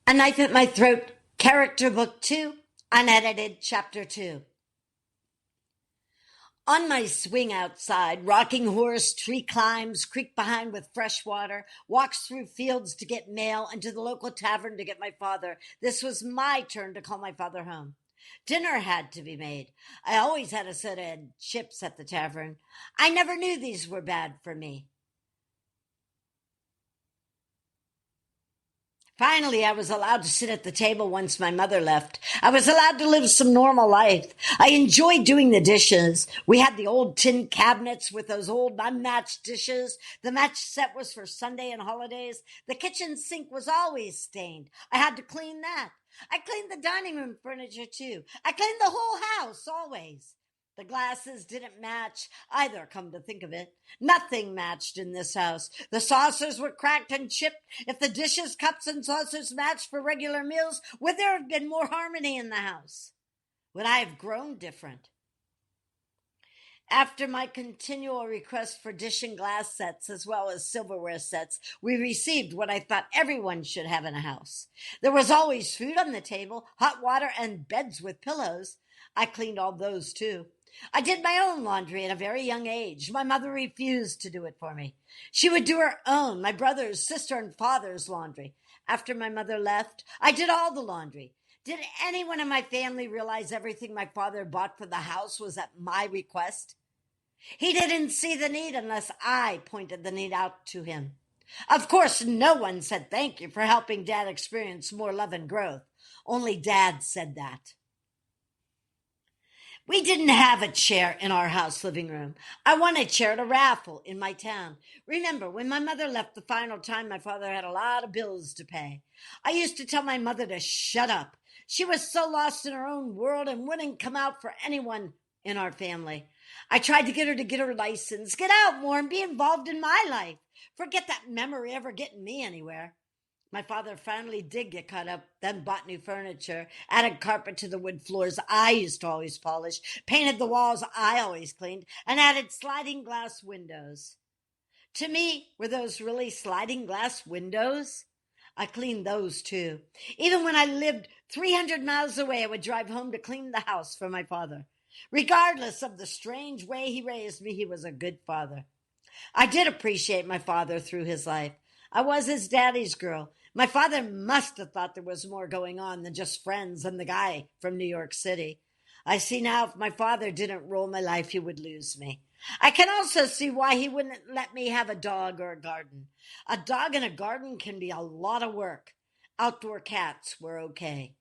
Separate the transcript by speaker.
Speaker 1: A Knife at My Throat, Character Book 2, Unedited, Chapter 2. On my swing outside, rocking horse, tree climbs, creek behind with fresh water, walks through fields to get mail, and to the local tavern to get my father. This was my turn to call my father home. Dinner had to be made. I always had a soda and chips at the tavern. I never knew these were bad for me. Finally, I was allowed to sit at the table once my mother left. I was allowed to live some normal life. I enjoyed doing the dishes. We had the old tin cabinets with those old unmatched dishes. The match set was for Sunday and holidays. The kitchen sink was always stained. I had to clean that. I cleaned the dining room furniture too. I cleaned the whole house always. The glasses didn't match either, come to think of it. Nothing matched in this house. The saucers were cracked and chipped. If the dishes, cups, and saucers matched for regular meals, would there have been more harmony in the house? Would I have grown different? After my continual request for dish and glass sets as well as silverware sets, we received what I thought everyone should have in a house. There was always food on the table, hot water, and beds with pillows. I cleaned all those too. I did my own laundry at a very young age. My mother refused to do it for me. She would do her own, my brother's, sister, and father's laundry. After my mother left, I did all the laundry. Did anyone in my family realize everything my father bought for the house was at my request? He didn't see the need unless I pointed the need out to him. Of course, no one said thank you for helping Dad experience more love and growth. Only Dad said that. We didn't have a chair in our house living room. I won a chair at a raffle in my town. Remember, when my mother left the final time, my father had a lot of bills to pay. I used to tell my mother to shut up. She was so lost in her own world and wouldn't come out for anyone in our family. I tried to get her license, get out more and be involved in my life. Forget that memory ever getting me anywhere. My father finally did get caught up, then bought new furniture, added carpet to the wood floors I used to always polish, painted the walls I always cleaned, and added sliding glass windows. To me, were those really sliding glass windows? I cleaned those too. Even when I lived 300 miles away, I would drive home to clean the house for my father. Regardless of the strange way he raised me, he was a good father. I did appreciate my father through his life. I was his daddy's girl. My father must have thought there was more going on than just friends and the guy from New York City. I see now if my father didn't rule my life, he would lose me. I can also see why he wouldn't let me have a dog or a garden. A dog in a garden can be a lot of work. Outdoor cats were okay.